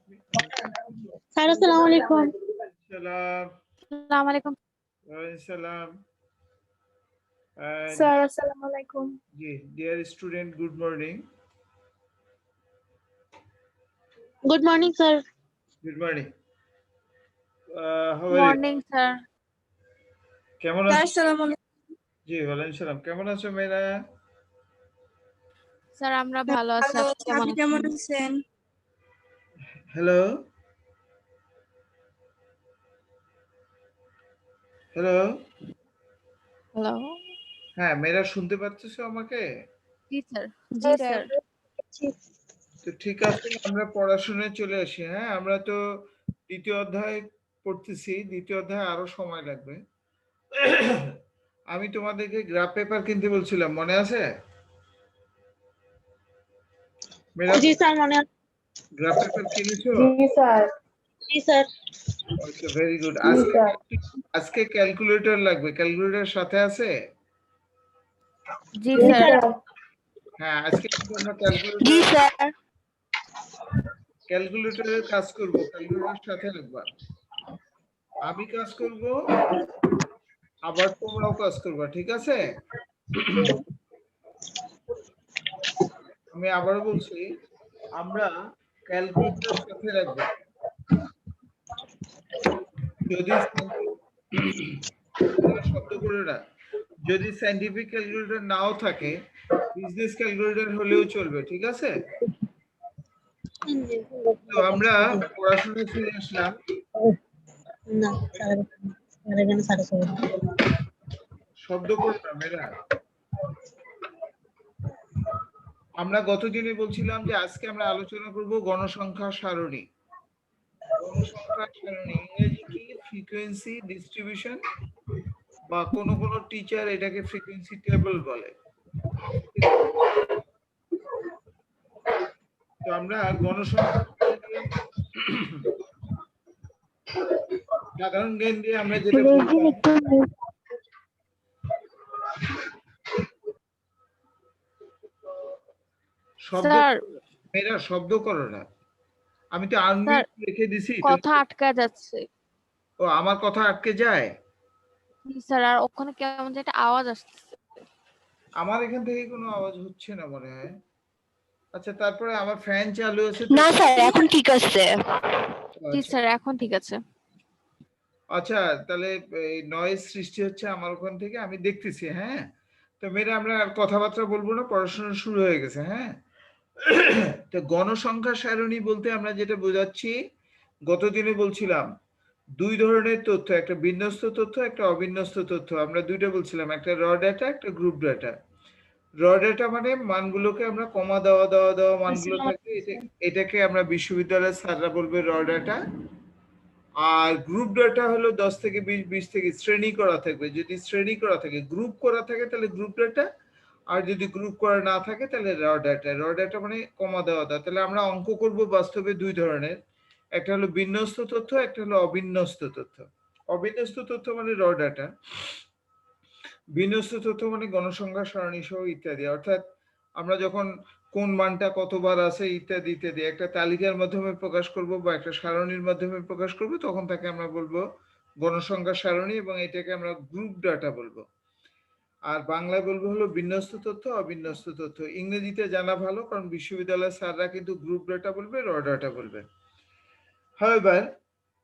Sir আসসালামু আলাইকুম। সালাম। আসসালামু আলাইকুম। ওয়ালাইকুম সালাম। And স্যার আসসালামু আলাইকুম। dear student, good morning. Good morning sir. Good morning. How are you? Morning sir. কেমন স্যার আছো? আসসালামু আলাইকুম। জি ওয়ালাইকুম সালাম। কেমন আছো মেয়েরা? স্যার আমরা ভালো আছি। আপনি কেমন আছেন? Hello hello. হ্যালো। হ্যাঁ মেয়েরা শুনতে পাচ্ছো আমাকে? জি স্যার। জি স্যার। তো ঠিক আছে, আমরা পড়াশোনায় চলে আসি। হ্যাঁ, আমরা তো দ্বিতীয় অধ্যায় পড়তেছি। দ্বিতীয় অধ্যায়ে আরো সময় লাগবে। আমি তোমাদেরকে গ্রাফ পেপার কিনতে বলছিলাম, মনে আছে? জি স্যার মনে আছে। গ্রাফ পেপার কিনেছো? জি স্যার। জি স্যার। Okay, very good. জি স্যার। আজকে ক্যালকুলেটর লাগবে। ক্যালকুলেটর সাথে আছে? জি স্যার। হ্যাঁ, আজকে কিন্তু আমরা জি স্যার। ক্যালকুলেটরের কাজ করব। ক্যালকুলেটরের সাথে রাখবা। আমি কাজ করব, আবার তোমরাও কাজ করবা, ঠিক আছে? আমি আবারও বলছি, আমরা ক্যালকুলেটর সাথে রাখবো। যদি শব্দ করে রাখ, যদি সায়েন্টিফিক ক্যালকুলেটর নাও থাকে, বিজনেস ক্যালকুলেটর হলেও চলবে, ঠিক আছে? তো আমরা পড়াশোনায় ফিরে আসলাম। না স্যার, এখানে স্যার আছে। শব্দ করো না মেয়েরা। আমরা গতদিনে বলছিলাম যে আজকে আমরা আলোচনা করব গণসংখ্যা সারণী। গণসংখ্যা সারণী ইংরেজি কি? ফ্রিকোয়েন্সি ডিস্ট্রিবিউশন, বা কোন কোন টিচার এটাকে ফ্রিকোয়েন্সি টেবল বলে। তো আমরা গণসংখ্যা সাধারণ জ্ঞান দিয়ে আমরা যেটা বললাম, শব্দ মেয়েরা শব্দ করো না। আমি তো আনমিউট রেখে দিছি। কথা আটকা যাচ্ছে। ও, আমার কথা আটকে যায়? জি স্যার, আর ওখানে কেমন যে একটা আওয়াজ আসছে। আমার এখান থেকে কোনো আওয়াজ হচ্ছে না মনে হয়। আচ্ছা, তারপরে আমার ফ্যান চালু আছে। না স্যার, এখন ঠিক আছে। জি স্যার, এখন ঠিক আছে। আচ্ছা, তাহলে এই নয়েজ সৃষ্টি হচ্ছে আমার ওখান থেকে, আমি দেখতেছি। হ্যাঁ, তো মেয়েরা আমরা আর কথাবার্তা বলবো না, পড়াশোনা শুরু হয়ে গেছে। হ্যাঁ, তো গণসংখ্যা সারণী বলতে আমরা যেটা বোঝাচ্ছি, গতদিনে বলছিলাম দুই ধরনের তথ্য, একটা বিন্যস্ত তথ্য, একটা অবিন্যস্ত তথ্য। আমরা দুইটা বলছিলাম, একটা র ডাটা, একটা গ্রুপ ডাটা। র ডাটা মানে মানগুলোকে আমরা কমা দেওয়া দেওয়া দেওয়া মানগুলো থাকে, এটাকে আমরা বিশ্ববিদ্যালয়ের স্যাররা বলবে র ডাটা। আর গ্রুপ ডাটা হলো 10 থেকে 20 থেকে শ্রেণী করা থাকবে। যদি শ্রেণী করা থাকে, গ্রুপ করা থাকে, তাহলে গ্রুপ ডাটা। আর যদি গ্রুপ করা না থাকে তাহলে র ডাটা। র ডাটা মানে কমা দেওয়া দেওয়া। তাহলে আমরা অঙ্ক করব বাস্তবে দুই ধরনের, একটা হলো বিন্যস্ত তথ্য, একটা হলো অবিন্যস্ত তথ্য। অবিন্যস্ত তথ্য মানে র ডাটা, বিন্যস্ত তথ্য মানে গণসংখ্যা সারণী সহ ইত্যাদি। অর্থাৎ আমরা যখন কোন মানটা কতবার আছে ইত্যাদি ইত্যাদি একটা তালিকার মাধ্যমে প্রকাশ করব বা একটা সারণীর মাধ্যমে প্রকাশ করব, তখন তাকে আমরা বলবো গণসংখ্যা সারণী, এবং এটাকে আমরা গ্রুপ ডাটা বলবো। আর বাংলায় বলবো হলো বিন্যস্ত তথ্য, অবিন্যস্ত তথ্য। ইংরেজিতে জানা ভালো, কারণ বিশ্ববিদ্যালয়ের স্যাররা কিন্তু গ্রুপ ডাটা বলবে, র ডাটা বলবে। হাউএভার,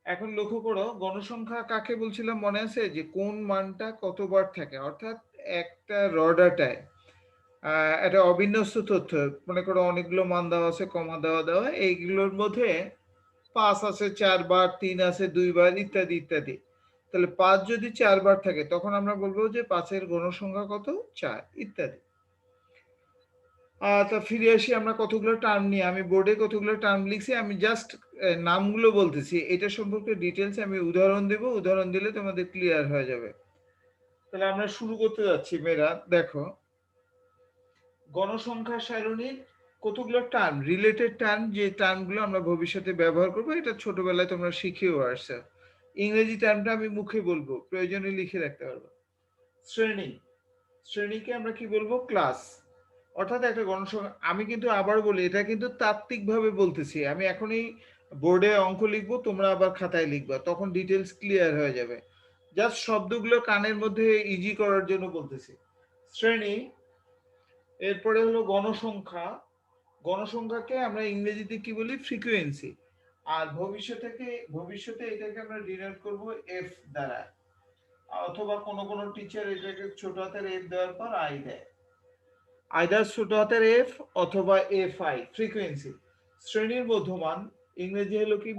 এখন লক্ষ্য করো, গণসংখ্যা কাকে বলছিলাম মনে আছে? যে কোন মানটা কতবার থাকে। অর্থাৎ একটা র ডাটায় একটা অবিন্যস্ত তথ্য, মনে করো অনেকগুলো মান দেওয়া আছে, কমা দেওয়া দেওয়া, এইগুলোর মধ্যে 5 আছে 4 বার, 3 আছে 2 বার, ইত্যাদি ইত্যাদি। তাহলে 5 যদি 4 বার থাকে, তখন আমরা বলবো যে 5-এর গণসংখ্যা কত? 4, ইত্যাদি। তা ফিরে আসি আমরা কতগুলো টার্ম নিয়ে। আমি বোর্ডে কতগুলো টার্ম লিখছি, আমি জাস্ট নামগুলো বলতেছি। এটা সম্পর্কে ডিটেলস আমি উদাহরণ দেব, উদাহরণ দিলে তোমাদের ক্লিয়ার হয়ে যাবে। তাহলে আমরা শুরু করতে যাচ্ছি মেয়েরা। দেখো, গণসংখ্যা সারণীর কতগুলো টার্ম, রিলেটেড টার্ম, যে টার্মগুলো আমরা ভবিষ্যতে ব্যবহার করবো। এটা ছোটবেলায় তোমরা শিখেও আসছো। ইংরেজি টার্মটা আমি মুখে বলবো, প্রয়োজনে লিখে রাখতে পারবো। শ্রেণী, শ্রেণীকে আমরা কি বলবো? ক্লাস। অর্থাৎ একটা গণসংখ্যা, আমি কিন্তু আবার বলি, এটা কিন্তু তাত্ত্বিকভাবে বলতেছি। আমি এখনই বোর্ডে অঙ্ক লিখবো, তোমরা আবার খাতায় লিখবা, তখন ডিটেলস ক্লিয়ার হয়ে যাবে। জাস্ট শব্দগুলো কানের মধ্যে ইজি করার জন্য বলতেছি। শ্রেণী, এরপরে হলো গণসংখ্যা। গণসংখ্যাকে আমরা ইংরেজিতে কি বলি? ফ্রিকোয়েন্সি। আর ভবিষ্যতে এটাকে আমরা ডিনোট করব এফ দ্বারা, অথবা কোন টিচার এটাকে ছোট হাতের এফ দেওয়ার পর আই দেয়, আইদার ছোট হাতের এফ অথবা এফ আই, ফ্রিকোয়েন্সি। শ্রেণীর মধ্যমান ইংরেজি হলো কি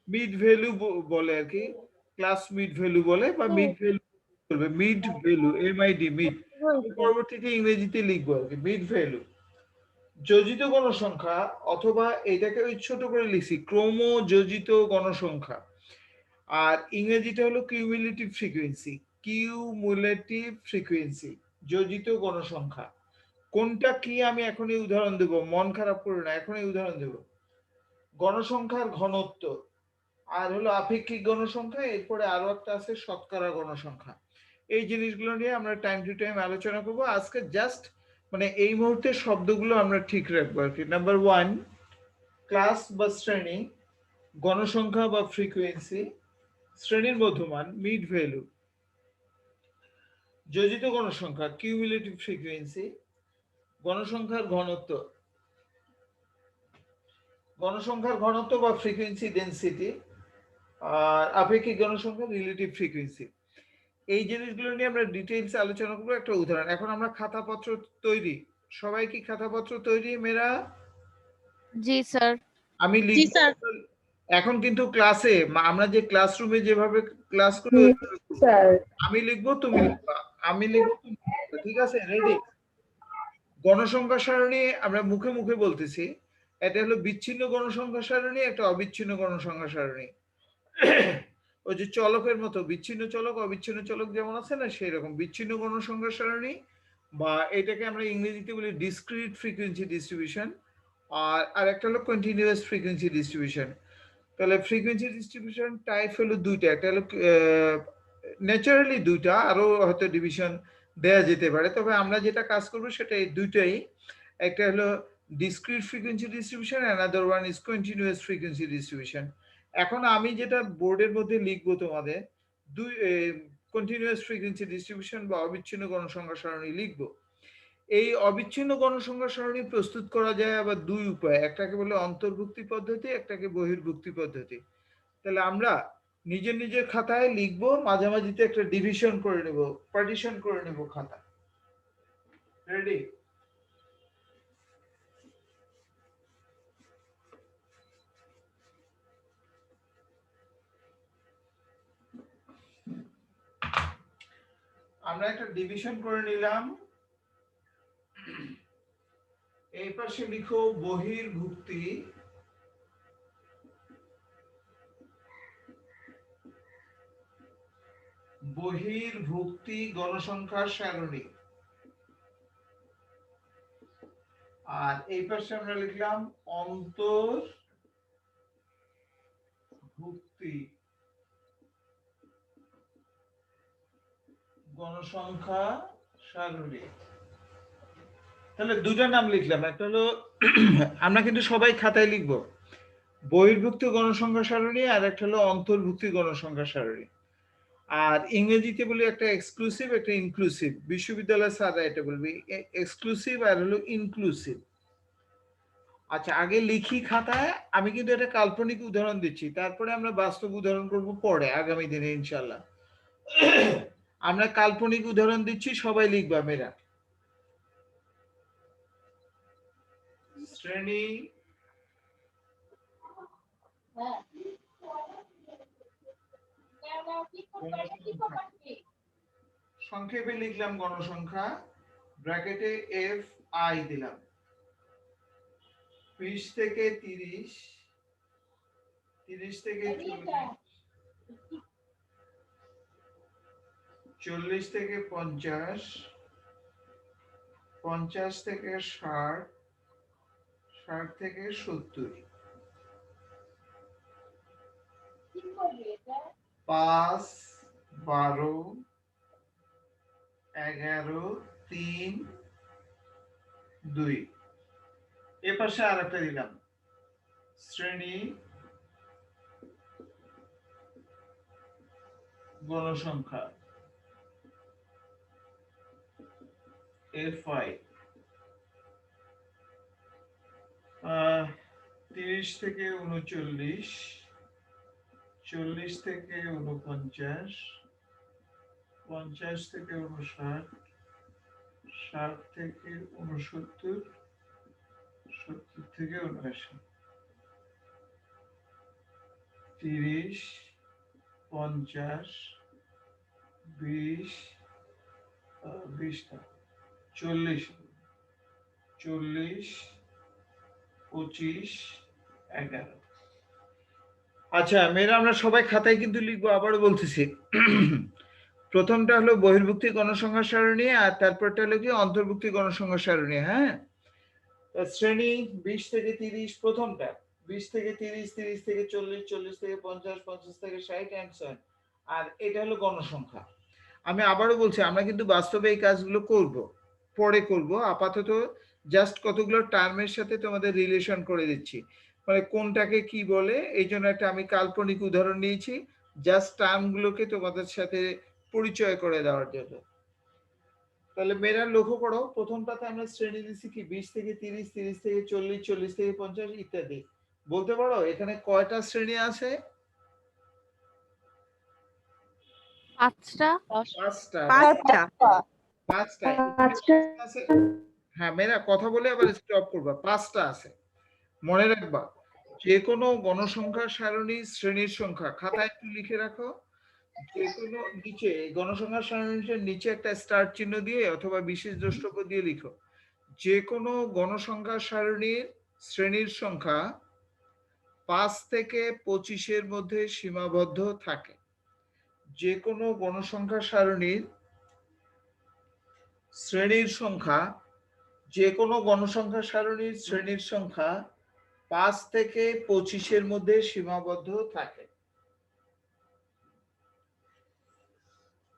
মিড ভ্যালু বলে আর কি, ক্লাস মিড ভ্যালু বলে, বা মিড ভ্যালু বলবে, মিড ভ্যালু, এমআইডি, মিড। পরবর্তীতে ইংরেজিতে লিখবো আর কি, মিড ভ্যালু। যোজিত গণসংখ্যা, অথবা এটাকে ওই ছোট করে লিখছি ক্রমযোজিত গণসংখ্যা, আর ইংরেজিটা হলো কিউমুলেটিভ ফ্রিকোয়েন্সি। কিউমুলেটিভ ফ্রিকোয়েন্সি, যোজিত গণসংখ্যা। কোনটা কি আমি এখনই উদাহরণ দেব, মন খারাপ করো না, এখনই উদাহরণ দেব। গণসংখ্যার ঘনত্ব, আর হলো আপেক্ষিক গণসংখ্যা, এরপরে আরো একটা আছে শতকরা গণসংখ্যা। এই জিনিসগুলো নিয়ে আমরা টাইম টু টাইম আলোচনা করব। আজকে জাস্ট মানে এই মুহূর্তে শব্দগুলো আমরা ঠিক রাখবো আর কি। নাম্বার 1, ক্লাস বা শ্রেণী, গণসংখ্যা বা ফ্রিকোয়েন্সি, শ্রেণীর মধ্যমান মিড ভ্যালু, যোজিত গণসংখ্যা কিউমুলেটিভ ফ্রিকোয়েন্সি, গণসংখ্যার ঘনত্ব, গণসংখ্যার ঘনত্ব বা ফ্রিকোয়েন্সি ডেনসিটি, আর আপেক্ষিক গণসংখ্যা রিলেটিভ ফ্রিকোয়েন্সি। এই জিনিসগুলো নিয়ে আমরা ডিটেইলস আলোচনা করবো। একটা উদাহরণ, এখন আমরা খাতাপত্র তৈরি, সবাই কি খাতাপত্র তৈরি মেয়েরা? জি স্যার। আমি লিখব এখন কিন্তু ক্লাসে, আমরা যে ক্লাসরুমে যেভাবে ক্লাস করি ওইভাবে করবো। আমি লিখবো, তুমি লিখবা, আমি লিখবো, তুমি লিখবা, ঠিক আছে? রেডি? গণসংখ্যা সারণী আমরা মুখে মুখে বলতেছি, এটা হলো বিচ্ছিন্ন গণসংখ্যা সারণী, একটা অবিচ্ছিন্ন গণসংখ্যা সারণী। ওই যে চলকের মতো, বিচ্ছিন্ন চলক অবিচ্ছিন্ন চলক যেমন আছে না, সেই রকম বিচ্ছিন্ন গণসংখ্যা সারণী, বা এটাকে আমরা ইংরেজিতে বলি ডিসক্রিট ফ্রিকোয়েন্সি ডিস্ট্রিবিউশন, আর একটা হলো কন্টিনিউয়াস ফ্রিকোয়েন্সি ডিস্ট্রিবিউশন। তাহলে ফ্রিকোয়েন্সি ডিস্ট্রিবিউশন টাইপ হলো দুইটা, একটা হলো ন্যাচারালি দুইটা, আরো হয়তো ডিভিশন দেয়া যেতে পারে, তবে আমরা যেটা কাজ করব সেটা এই দুইটাই। একটা হলো discrete frequency distribution, another one is continuous frequency distribution. এখন আমি যেটা বোর্ডের মধ্যে লিখবো তোমাদের, দুই কন্টিনিউয়াস ফ্রিকোয়েন্সি ডিস্ট্রিবিউশন বা অবিচ্ছিন্ন গণসংখ্যা সারণী লিখবো। এই অবিচ্ছিন্ন গণসংখ্যা সারণী প্রস্তুত করা যায় আবার দুই উপায়, একটাকে বলে অন্তর্ভুক্তি পদ্ধতি, একটাকে বহির্ভুক্তি পদ্ধতি। তাহলে আমরা নিজের নিজের খাতায় লিখবো, মাঝামাঝিতে একটা ডিভিশন করে নেব, পার্টিশন করে নেব খাতা। রেডি? আমরা একটা ডিভিশন করে নিলাম। এই পাশে লিখো বহির্ভুক্তি, বহির্ভুক্তি গণসংখ্যা সারণী, আর এই পাশে আমরা লিখলাম অন্তর্ভুক্তি গণসংখ্যা সারণী। তাহলে দুটো নাম লিখলাম, একটা হলো আমরা কিন্তু সবাই খাতায় লিখবো বহির্ভুক্ত গণসংখ্যা সারণী, আর একটা হলো অন্তর্ভুক্তি গণসংখ্যা সারণী। আর ইংরেজিতে বলি একটা এক্সক্লুসিভ, একটা ইনক্লুসিভ। বিশ্ববিদ্যালয়ের স্যাররা এটা বলবে এক্সক্লুসিভ আর হলো ইনক্লুসিভ। আচ্ছা, আগে লিখি খাতায়, আমি কিন্তু একটা কাল্পনিক উদাহরণ দিচ্ছি, তারপরে আমরা বাস্তব উদাহরণ করব পরে আগামী দিনে ইনশাল্লাহ। আমরা কাল্পনিক উদাহরণ দিচ্ছি, সবাই লিখবা মেয়েরা। শ্রেণী, সংক্ষেপে লিখলাম গণসংখ্যা, ব্র্যাকেটে এফ আই দিলাম, 20 থেকে 30, 30 থেকে 40, 40 থেকে 50, 50 থেকে 60, 60 থেকে 70, 5, 12, 11, 3, 2। এ পাশে আর একটা দিলাম শ্রেণী, গণসংখ্যা FI 30 থেকে 39, 40 থেকে 49, 50 থেকে 59, 60 থেকে 69, 70 থেকে 79, 30, 50, 20, 20 না 40, 40, 25, 11। আচ্ছা মেয়েরা আমরা সবাই খাতায় কিন্তু লিখবো, আবারও বলতেছি। প্রথমটা হলো বহির্ভুক্তি গণসংখ্যা সারণী, আর তারপরটা হলো কি অন্তর্ভুক্তি গণসংখ্যা সারণী। হ্যাঁ, শ্রেণী 20 থেকে 30, প্রথমটা 20 থেকে 30, 30 থেকে 40, 40 থেকে 50, 50 থেকে 60 এন্ড সো অন। আর এটা হলো গণসংখ্যা। আমি আবারও বলছি, আমরা কিন্তু বাস্তবে এই কাজগুলো করব, পরে করব। আপাতত জাস্ট কতগুলো টার্মের সাথে তোমাদের রিলেশন করে দিচ্ছি, মানে কোনটাকে কি বলে। এই জন্য একটা আমি কাল্পনিক উদাহরণ নিয়েছি, জাস্ট টার্মগুলোকে তোমাদের সাথে পরিচয় করে দেওয়ার জন্য। তাহলে মেয়েরা লক্ষ্য করো, প্রথমটাতে আমরা শ্রেণী দিচ্ছি কি 20 থেকে 30, 30 থেকে 40, 40 থেকে 50 ইত্যাদি। বলতে পারো এখানে কয়টা শ্রেণী আছে? 5টা। 5টা আছে। হ্যাঁ মেয়েরা কথা বলে আবার স্টপ করবা। 5টা আছে, মনে রাখবা। যে কোনো গণসংখ্যা সারণী শ্রেণীর সংখ্যা খাতায় একটু লিখে রাখো। যে কোনো নিচে গণসংখ্যা সারণীর নিচে একটা স্টার চিহ্ন দিয়ে অথবা বিশেষ দ্রষ্টব্য দিয়ে লিখো, যে কোনো গণসংখ্যা সারণীর শ্রেণীর সংখ্যা 5 থেকে 25-এর মধ্যে সীমাবদ্ধ থাকে। যে কোনো গণসংখ্যা সারণীর শ্রেণীর সংখ্যা, যে কোনো গণসংখ্যা সারণীর শ্রেণীর সংখ্যা 5 থেকে 25-এর মধ্যে সীমাবদ্ধ থাকে।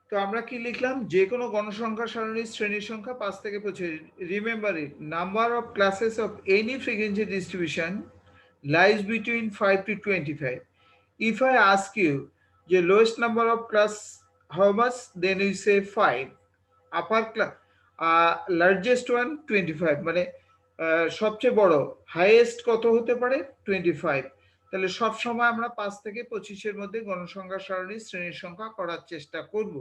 তো আমরা কি লিখলাম? যে কোনো গণসংখ্যা সারণীর শ্রেণীর সংখ্যা 5 থেকে 25। Remember it, number of classes of any frequency distribution lies between 5 to 25. If I ask you the lowest number of class how much, then you say 5. Upper class largest one 25, মানে সবচেয়ে বড় হাইয়েস্ট কত হতে পারে? 25। তাহলে সব সময় আমরা 5 থেকে 25-এর মধ্যে গণসংখ্যা সারণীর শ্রেণীর সংখ্যা করার চেষ্টা করব,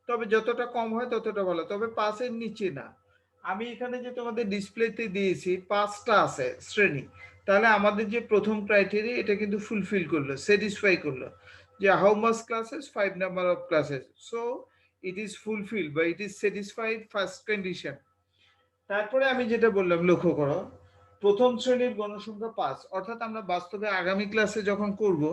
তবে যতটা কম হয় ততটা ভালো, তবে 5-এর নিচে না। আমি এখানে যে তোমাদের ডিসপ্লেতে দিয়েছি 5টা আছে শ্রেণী, তাহলে আমাদের যে প্রথম ক্রাইটেরিয়া এটা কিন্তু ফুলফিল করলো, স্যাটিসফাই করলো, যে how much classes, 5 number of classes, so it is fulfil বা it is satisfied first condition. তারপরে আমি যেটা বললাম লক্ষ্য করো, প্রথম শ্রেণীর গণসংখ্যা 5, অর্থাৎ আমরা বাস্তবে আগামী ক্লাসে যখন করব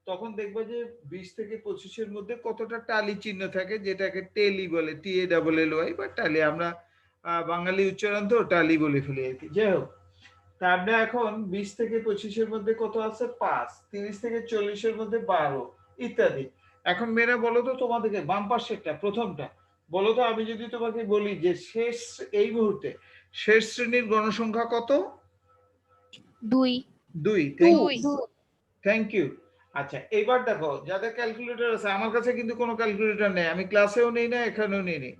তখন দেখবো যে 20 থেকে 25-এর মধ্যে কতটা টালি চিহ্ন থাকে, যেটাকে টেলি বলে, TALLY বা টালি। আমরা বাঙালি উচ্চারণ তো টালি বলে ফেলি আর কি। যাই হোক, তা আমরা এখন 20 থেকে 25-এর মধ্যে কত আছে? 5। 30 থেকে 40-এর মধ্যে 12 ইত্যাদি। এখন মেয়েরা বলো তো তোমাদেরকে, বাম পাশেরটা প্রথমটা বলো তো, আমি যদি তোমাকে বলি যে শেষ, এই মুহূর্তে শেষ শ্রেণীর গণসংখ্যা কত? 2। 2। Thank you. আচ্ছা এবার দেখো, যাদের ক্যালকুলেটর আছে, আমার কাছে কিন্তু কোনো ক্যালকুলেটর নেই, আমি ক্লাসেও নেই না, এখানেও নেই।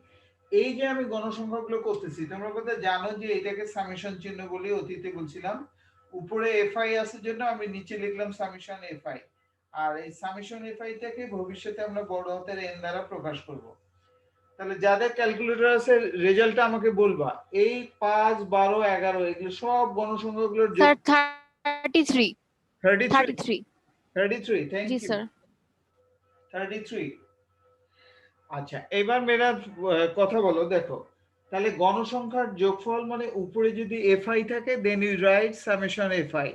এই যে আমি গণসংখ্যাগুলো করতেছি, তোমরা কথা জানো যে এটাকে সামেশন চিহ্ন বলি, অতীতে বলছিলাম। উপরে FI আছে জন্য আমি নিচে লিখলাম সামেশন FI, আর এই সামেশন FI-টাকে ভবিষ্যতে আমরা বড় হাতের N দ্বারা প্রকাশ করব। তাহলে যাদের ক্যালকুলেটর আছে রেজাল্টটা আমাকে বলবা। এই 5, 12, 11 এগুলো সব গণসংখ্যাগুলোর যোগ। Sir 33। 33, thank G U. Sir. 33। আচ্ছা এবার মেয়েরা কথা বলো, দেখো তাহলে গণসংখ্যার যোগফল মানে উপরে যদি FI থাকে then you write summation FI,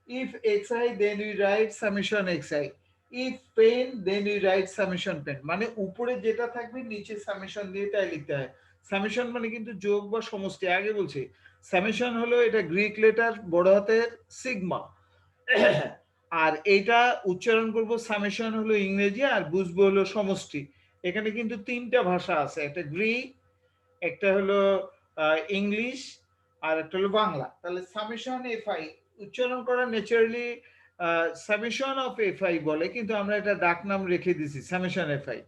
if xi then you write summation xi, if pen then you write summation pen, মানে উপরে যেটা থাকবে নিচে সামেশন দিয়ে তাই লিখতে হয়। সামেশন মানে কিন্তু যোগ বা সমষ্টি। আগে বলছি সামেশন হলো এটা গ্রিক লেটার বড় হাতের সিগমা, আর এইটা উচ্চারণ করব সামেশন হলো ইংরেজি, আর বুঝবো হলো সমষ্টি। এখানে কিন্তু 3টা ভাষা আছে, একটা গ্রিক, একটা হলো ইংলিশ, আর একটা হলো বাংলা। তাহলে সামেশন FI উচ্চারণ করা ন্যাচারালি সামেশন অফ FI বলে, কিন্তু আমরা এটা ডাক নাম রেখে দিছি সামেশন FI।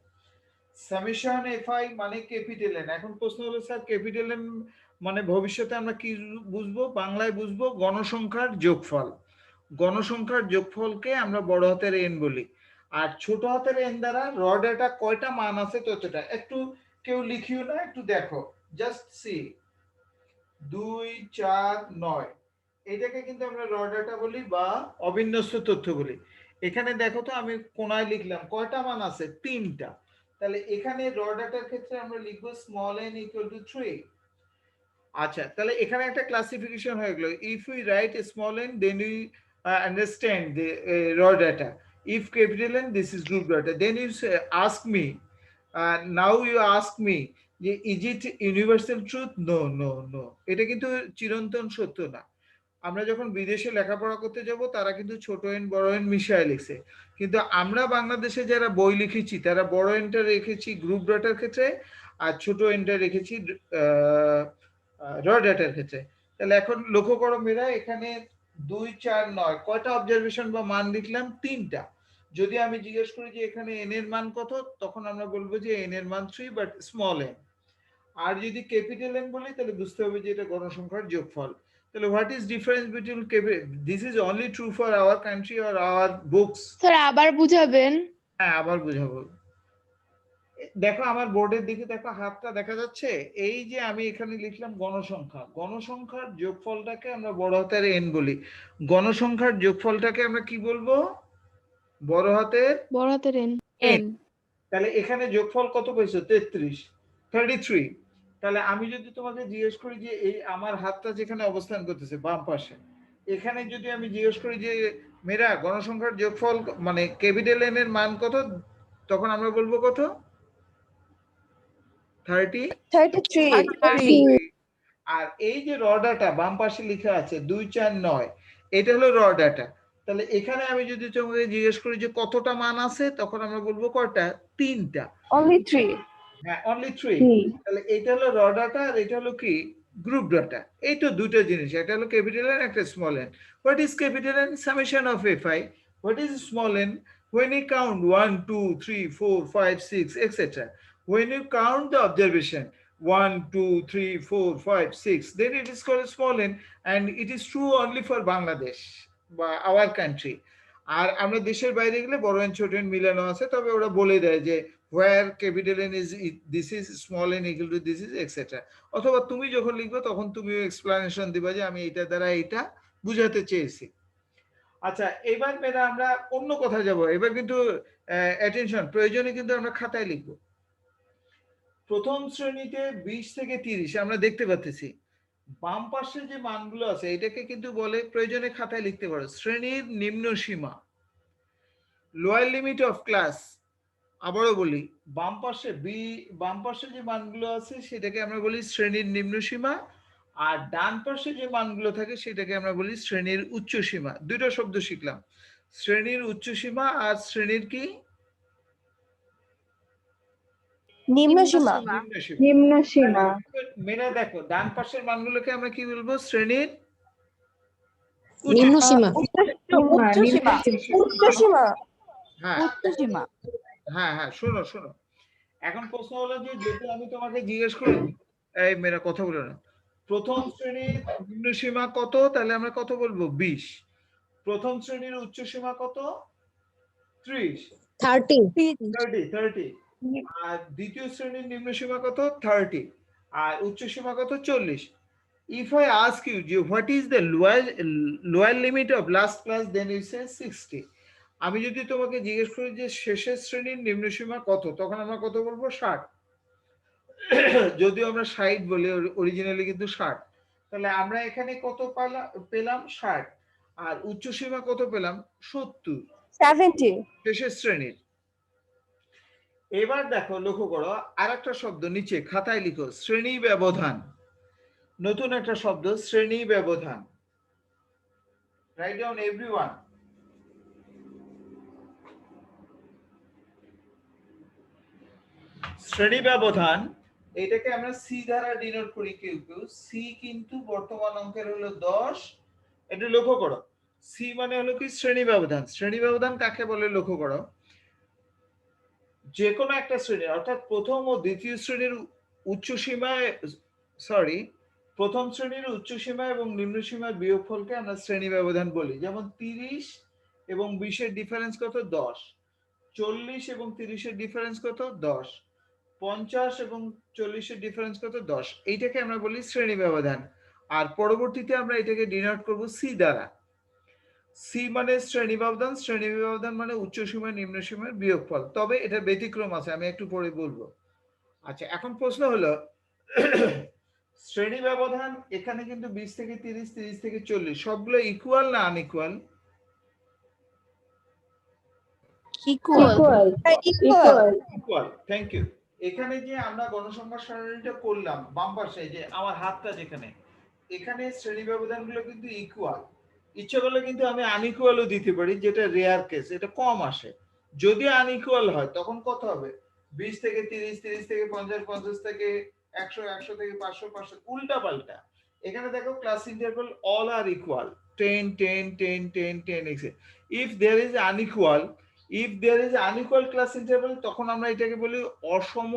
সামেশন এফআই মানে ক্যাপিটাল এন। এখন প্রশ্ন হলো স্যার ক্যাপিটাল এন মানে ভবিষ্যতে আমরা কি বুঝবো, বাংলায় বুঝবো গণসংখ্যার যোগফল। গণসংখ্যার যোগফলকে আমরা বড় হাতের এন বলি। আর ছোট হাতের এন দ্বারা র ডেটা কয়টা মান আছে ততটা। একটু কেউ লিখিও না, একটু দেখো, জাস্ট সি 2 4 9, এটাকে কিন্তু আমরা র ডেটা বলি বা অবিন্যস্ত তথ্য বলি। এখানে দেখো তো আমি কোনায় লিখলাম কয়টা মান আছে, 3টা। তাহলে এখানে র ডেটার ক্ষেত্রে আমরা লিখবো স্মল n ইকুয়াল টু 3। আচ্ছা, তাহলে এখানে একটা ক্লাসিফিকেশন হয়ে গেল। If we write small n then we understand the raw data. If capital n this is group data. Then you ask me, now you ask me যে is it universal truth? No no no, এটা কিন্তু চিরন্তন সত্য না। আমরা যখন বিদেশে লেখাপড়া করতে যাব তারা কিন্তু ছোট এন বড় এন মিশায় লিখছে, কিন্তু আমরা বাংলাদেশে যারা বই লিখেছি তারা বড় এনটা রেখেছি গ্রুপ ডেটার ক্ষেত্রে আর ছোট এনটা রেখেছি র ডেটার ক্ষেত্রে। তাহলে এখন লক্ষ্য করো মেয়েরা, এখানে 2 4 9 কয়টা অবজারভেশন বা মান লিখলাম, 3টা। যদি আমি জিজ্ঞেস করি যে এখানে এন এর মান কত, তখন আমরা বলবো যে এন এর মান 3 বাট স্মল এন। আর যদি ক্যাপিটাল এন বলি তাহলে বুঝতে হবে যে এটা গণসংখ্যার যোগফল। তাহলে what is difference between this is only true for our country or hour books? Sir আবার বুঝাবেন? হ্যাঁ, আবার বুঝাবো। দেখো আমার বোর্ডের দিকে দেখো, হাতটা দেখা যাচ্ছে। এই যে আমি এখানে লিখলাম গণসংখ্যা, গণসংখ্যার যোগফলটাকে আমরা বড় হাতের এন বলি। গণসংখ্যার যোগফলটাকে আমরা কি বলবো? বড় হাতের এন। এন। তাহলে এখানে যোগফল কত পেয়েছো? 33। তাহলে আমি যদি তোমাকে জিজ্ঞেস করি যে এই আমার হাতটা যেখানে অবস্থান করতেছে বাম পাশে, এখানে যদি আমি জিজ্ঞেস করি যে মেরা গণসংখ্যার যোগফল মানে ক্যাপিটাল এন এর মান কত, তখন আমরা বলবো কত? 33। আর এই যে র ডাটা বাম পাশে লেখা আছে 2 4 9, এটা হলো র ডাটা। তাহলে এখানে আমি যদি তোমাকে জিজ্ঞেস করি যে কতটা মান আছে, তখন আমরা বলবো কয়টা? 3টা। অনলি 3। হ্যাঁ, অনলি 3। তাহলে এটা হলো র ডাটা আর এটা হলো কি? Group data. এই তো দুটো জিনিস, একটা হলো ক্যাপিটাল এন, একটা small N. What is capital N? Summation of FI. What is small N? when you count 1 2 3 4 5 6 etc. when you count the observation 1 2 3 4 5 6, then it is called small n, and it is true only for Bangladesh বা our country. আর আমরা দেশের বাইরে গেলে বড় N ছোট N মিলানো আছে, তবে ওরা বলে দেয় যে where capital N is this is small n equal to this is etc. অথবা তুমি যখন লিখবে তখন তুমি এক্সপ্লানেশন দিবা যে আমি এটা দ্বারা এটা বুঝাতে চেয়েছি। আচ্ছা, এবার মেয়েরা আমরা অন্য কথা যাব। এবার কিন্তু অ্যাটেনশন, প্রয়োজনে কিন্তু আমরা খাতায় লিখব। প্রথম শ্রেণীতে 20 থেকে 30 আমরা দেখতে পাচ্ছি। বাম পাশে যে মানগুলো আছে এটাকে কিন্তু বলে, প্রয়োজনে খাতায় লিখতে পারো, শ্রেণীর নিম্ন সীমা, লোয়ার লিমিট অফ ক্লাস। আবারও বলি, বাম পাশে যে মানগুলো আছে সেটাকে আমরা বলি শ্রেণীর নিম্ন সীমা, আর ডান পাশে যে মানগুলো থাকে সেটাকে আমরা বলি শ্রেণীর উচ্চ সীমা। দুটো শব্দ শিখলাম, শ্রেণীর উচ্চ সীমা আর শ্রেণীর কি? নিম্ন সীমা। নিম্ন সীমা। মেনে দেখো, ডান পাশের মানগুলোকে আমরা কি বলবো? শ্রেণীর নিম্ন সীমা। উচ্চ সীমা। উচ্চ সীমা। হ্যাঁ উচ্চ সীমা। হ্যাঁ হ্যাঁ, শোনো শোনো, এখন প্রশ্ন হলো যে যদি আমি তোমাকে জিজ্ঞেস করি, এই মেয়েরা কথা বলো না, প্রথম শ্রেণীর নিম্ন সীমা কত, তাহলে আমরা কত বলবো? 20। প্রথম শ্রেণীর উচ্চ সীমা কত? 30। 30। আর দ্বিতীয় শ্রেণীর নিম্ন সীমা কত? 30। আর উচ্চ সীমা কত? 40। If I ask you what is the lower limit of last class, then you say 60. আমি যদি তোমাকে জিজ্ঞেস করি যে শেষের শ্রেণীর নিম্ন সীমা কত, তখন আমরা কত বলবো? 60। যদিও আমরা 60 বলি, অরিজিনালি কিন্তু 60। তাহলে আমরা এখানে কত পেলাম? 60। আর উচ্চ সীমা কত পেলাম? 70 শেষের শ্রেণীর। এবার দেখো, লক্ষ্য করো, আরেকটা শব্দ নিচে খাতায় লিখো, শ্রেণী ব্যবধান। নতুন একটা শব্দ, শ্রেণী ব্যবধান। Write down everyone. শ্রেণী ব্যবধান, এটাকে আমরা সি দ্বারা ডিনোট করি। কেউ কেউ সি কিন্তু বর্তমান অঙ্কের হলো 10। এটা লক্ষ্য করো, সি মানে হলো কি? শ্রেণী ব্যবধান। শ্রেণী ব্যবধান কাকে বলে? লক্ষ্য করো, যে কোনো একটা শ্রেণী অর্থাৎ প্রথম ও দ্বিতীয় শ্রেণীর উচ্চ সীমায় প্রথম শ্রেণীর উচ্চ সীমা এবং নিম্ন সীমার বিয়োগফলকে আমরা শ্রেণী ব্যবধান বলি। যেমন 30 এবং 20-এর ডিফারেন্স কত? 10। 40 এবং 30-এর ডিফারেন্স কত? 10। 50 এবং 40-এর ডিফারেন্স কত? 10। এইটাকে আমরা বলি শ্রেণী ব্যবধান। আর পরবর্তীতে আমরা এটাকে ডিনোট করব সি দ্বারা। সি মানে শ্রেণী ব্যবধান, শ্রেণী ব্যবধান মানে উচ্চ সীমা নিম্ন সীমার বিয়োগফল। তবে এটা ব্যতিক্রম আছে, আমি একটু পরে বলবো। আচ্ছা, এখন প্রশ্ন হলো শ্রেণী ব্যবধান এখানে কিন্তু 20 থেকে 30, 30 থেকে 40 সবগুলো ইকুয়াল না unequal? Equal. Equal, thank you. এখানে যে আমরা গণসংখ্যা সারণীটা করলাম বাম পাশে, যে আমার হাতটা যেখানে, এখানে শ্রেণী ব্যবধানগুলো কিন্তু ইকুয়াল। ইচ্ছা করলে কিন্তু আমি আনইকুয়ালও দিতে পারি, যেটা রেয়ার কেস, এটা কম আসে। যদি আনইকুয়াল হয় তখন কত হবে? 20 থেকে 30, 30 থেকে 50, 50 থেকে 100, 100 থেকে 500, 500, উল্টা পাল্টা। এখানে দেখো class interval all are equal, 10, 10, 10, 10, 10 etc. If there is unequal class interval, তখন আমরা এটাকে বলি অসম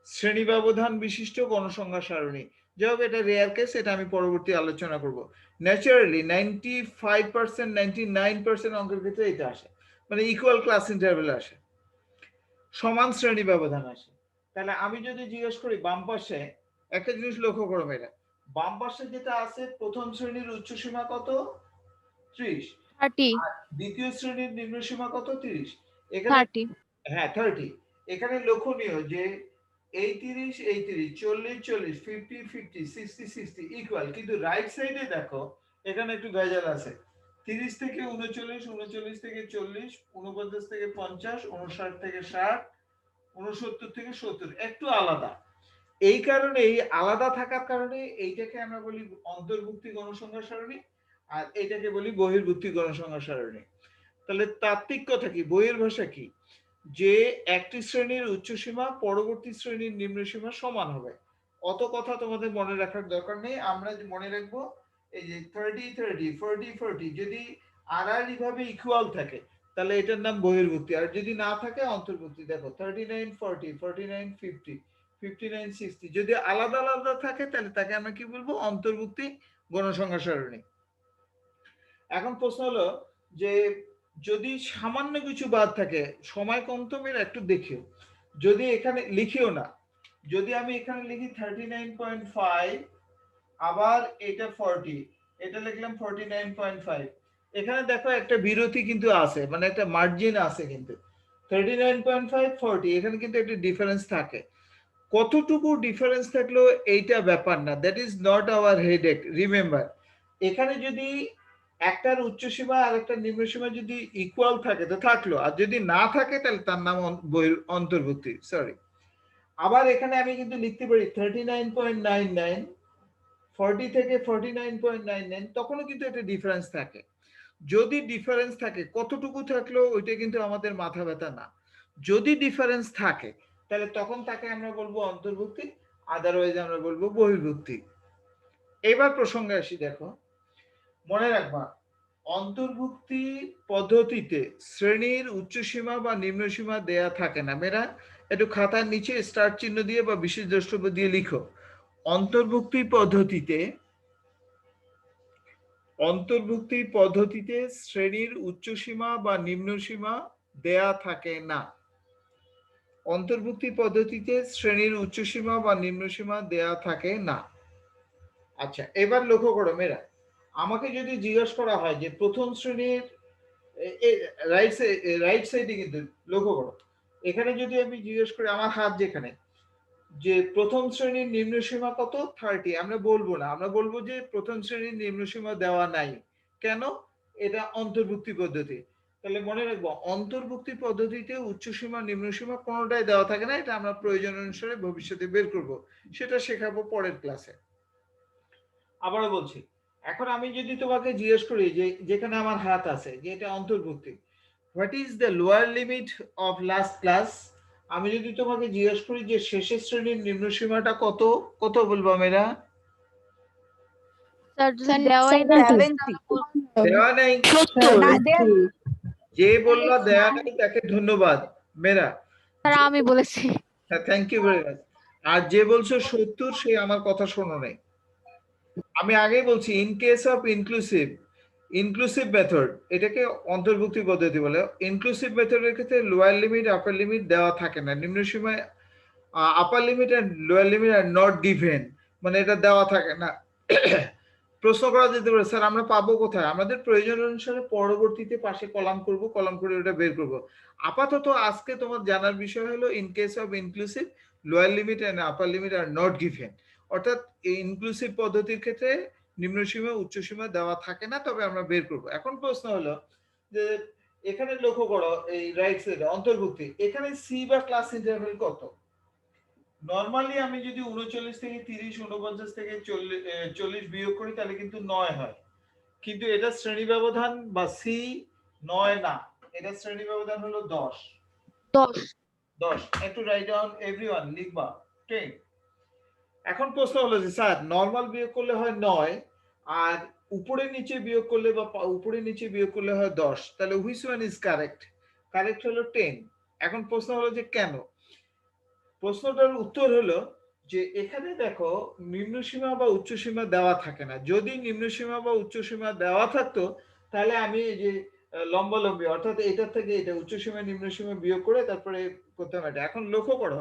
শ্রেণী ব্যবধান বিশিষ্ট গণসংখ্যা সারণী। যাই হোক, এটা রেয়ার কেস, এটা আমি পরবর্তী আলোচনা করব। ন্যাচারালি 95%, 99% অঙ্কের ক্ষেত্রে এটা আসে, মানে ইকুয়াল ক্লাস ইন্টারভেল আসে, সমান শ্রেণী ব্যবধান আসে। তাহলে আমি যদি জিজ্ঞেস করি বাম পাশে, একটা জিনিস লক্ষ্য করো মেয়েরা, বাম পাশে যেটা আছে প্রথম শ্রেণীর উচ্চ সীমা কত? 30। 30। দ্বিতীয় শ্রেণীর নিম্ন সীমা কত? 30। এখানে 30। হ্যাঁ 30। এখানে লক্ষণীয় যে এই 30, এই 30, 40, 40, 50, 50, 60, 60 ইকুয়াল, কিন্তু রাইট সাইডে দেখো এখানে একটু ভেজাল আছে। 30 থেকে 39, 39 থেকে 40, 49 থেকে 50, 59 থেকে 60, 69 থেকে 70 একটু আলাদা। এই কারণে, এই আলাদা থাকার কারণে এইটাকে আমরা বলি অন্তর্ভুক্তি গণসংখ্যা সারণী, আর এটাকে বলি বহির্ভূক্তি গণসংখ্যা সারণী। তাহলে তাত্ত্বিক কথা কি, বইয়ের ভাষা কি, যে একটি শ্রেণীর উচ্চ সীমা পরবর্তী শ্রেণীর নিম্ন সীমা সমান হবে। অত কথা তোমাদের মনে রাখার দরকার নেই, আমরা মনে রাখবো এই যে 30, 30, 40, 40 যদি আড়াআড়ি ভাবে ইকুয়াল থাকে তাহলে এটার নাম বহির্ভূক্তি, আর যদি না থাকে অন্তর্ভুক্তি। দেখো 39, 40, 49, 50, 59, 60 যদি আলাদা আলাদা থাকে তাহলে তাকে আমরা কি বলবো? অন্তর্ভুক্তি গণসংখ্যা সারণী। এখন প্রশ্ন হলো যে যদি সামান্য কিছু বাদ থাকে, সময় কম তো মেয়েরা একটু দেখিও, যদি এখানে লিখিও না, যদি আমি এখানে লিখি 39.5, আবার এটা 40, এটা লিখলাম 49.5, এখানে দেখো একটা বিরতি কিন্তু আছে, মানে একটা মার্জিন আছে, কিন্তু 39.5, 40 এখানে কিন্তু একটা ডিফারেন্স থাকে। কতটুকু ডিফারেন্স থাকলেও এইটা ব্যাপার না, that is not our headache. Remember, এখানে যদি একটার উচ্চ সীমা আর একটা নিম্ন সীমা যদি ইকুয়াল থাকে তো থাকলো, আর যদি না থাকে তাহলে তার নাম অন্তর্ভুক্তি। সরি, আবার এখানে আমি কিন্তু লিখতে পারি 39.99, 40 থেকে 49.99, তখনও কিন্তু একটা ডিফারেন্স থাকে। যদি ডিফারেন্স থাকে, কতটুকু থাকলো ওইটা কিন্তু আমাদের মাথা ব্যথা না। যদি ডিফারেন্স থাকে তাহলে তখন তাকে আমরা বলবো অন্তর্ভুক্তি, আদারওয়াইজ আমরা বলবো বহির্ভুক্তি। এবার প্রসঙ্গে আসি, দেখো মনে রাখবা অন্তর্ভুক্তি পদ্ধতিতে শ্রেণীর উচ্চ সীমা বা নিম্ন সীমা দেয়া থাকে না। মেয়েরা একটু খাতার নিচে স্টার চিহ্ন দিয়ে বা বিশেষ দ্রষ্টব্য দিয়ে লিখো, অন্তর্ভুক্তি পদ্ধতিতে শ্রেণীর উচ্চ সীমা বা নিম্ন সীমা দেয়া থাকে না। অন্তর্ভুক্তি পদ্ধতিতে শ্রেণীর উচ্চ সীমা বা নিম্ন সীমা দেয়া থাকে না। আচ্ছা, এবার লক্ষ্য করো মেয়েরা, আমাকে যদি জিজ্ঞাসা করা হয় যে প্রথম শ্রেণীর রাইট সাইডে, কিন্তু লক্ষ্য করো এখানে যদি আমি জিজ্ঞেস করি আমার হাত যেখানে, যে প্রথম শ্রেণীর নিম্ন সীমা কত? 30, আমরা বলবো না, আমরা বলবো যে প্রথম শ্রেণীর নিম্ন সীমা দেওয়া নাই। কেন? এটা অন্তর্ভুক্তি পদ্ধতি। তাহলে মনে রাখবো অন্তর্ভুক্তি পদ্ধতিতে উচ্চ সীমা নিম্ন সীমা কোনোটাই দেওয়া থাকে না, এটা আমরা প্রয়োজন অনুসারে ভবিষ্যতে বের করব, সেটা শেখাবো পরের ক্লাসে। আবারও বলছি, এখন আমি যদি তোমাকে জিজ্ঞেস করি যে যেখানে আমার হাত আছে যে এটা অন্তর্ভুক্তি, what is the lower limit of last class, আমি যদি তোমাকে জিজ্ঞেস করি যে শেষের শ্রেণীর নিম্ন সীমাটা কত, কত বলবা মেয়েরা? দেওয়া নাই, যে বললো দেওয়া নাই তাকে ধন্যবাদ মেয়েরা। স্যার আমি বলেছি। হ্যাঁ, থ্যাংক ইউ ভেরি মাচ। আর যে বলছো 70 সে আমার কথা শোনো নাই। আমি আগেই বলছি in case of inclusive method, এটাকে অন্তর্ভুক্তি পদ্ধতি বলে। ইনক্লুসিভ মেথডের ক্ষেত্রে লোয়ার লিমিট আপার লিমিট দেওয়া থাকে না, নিম্ন সীমায় upper limit and lower limit are not given, মানে এটা দেওয়া থাকে না। প্রশ্ন করা যেতে পারে স্যার আমরা পাবো কোথায়? আমাদের প্রয়োজন অনুসারে পরবর্তীতে পাশে কলাম করব, কলাম করে ওটা বের করব। আপাতত আজকে তোমার জানার বিষয় হলো in case of inclusive lower limit and upper limit are not given, অর্থাৎ এই ইনক্লুসিভ পদ্ধতির ক্ষেত্রে নিম্ন সীমা উচ্চ সীমা দেওয়া থাকে না, তবে আমরা বের করব। এখন প্রশ্ন হলো যে এখানে লক্ষ্য করো এই রাইট সাইডে অন্তর্ভুক্তি, এখানে সি বা ক্লাস ইন্টারভ্যাল কত? নরমালি আমি যদি 39 থেকে 30, 49 থেকে 40 বিয়োগ করি তাহলে কিন্তু 9 হয়, কিন্তু এটা শ্রেণী ব্যবধান বা সি 9 না, এটা শ্রেণী ব্যবধান হলো 10। 10 একটু রাইট ডাউন এভরিওয়ান, লিখবা 10। এখন প্রশ্ন হলো যে স্যার নরমাল বিয়োগ করলে হয় 9 আর উপরে নিচে বিয়োগ করলে বা উপরে নিচে বিয়োগ করলে হয় 10, তাহলে which one is correct? Correct হলো 10। এখন প্রশ্ন হলো যে কেন? প্রশ্নটার উত্তর হলো যে এখানে দেখো নিম্ন সীমা বা উচ্চ সীমা দেওয়া থাকে না। যদি নিম্ন সীমা বা উচ্চ সীমা দেওয়া থাকতো তাহলে আমি এই যে লম্বালম্বি অর্থাৎ এটা থেকে এটা উচ্চ সীমা নিম্ন সীমা বিয়োগ করে তারপরে করতাম এটা। এখন লক্ষ্য করো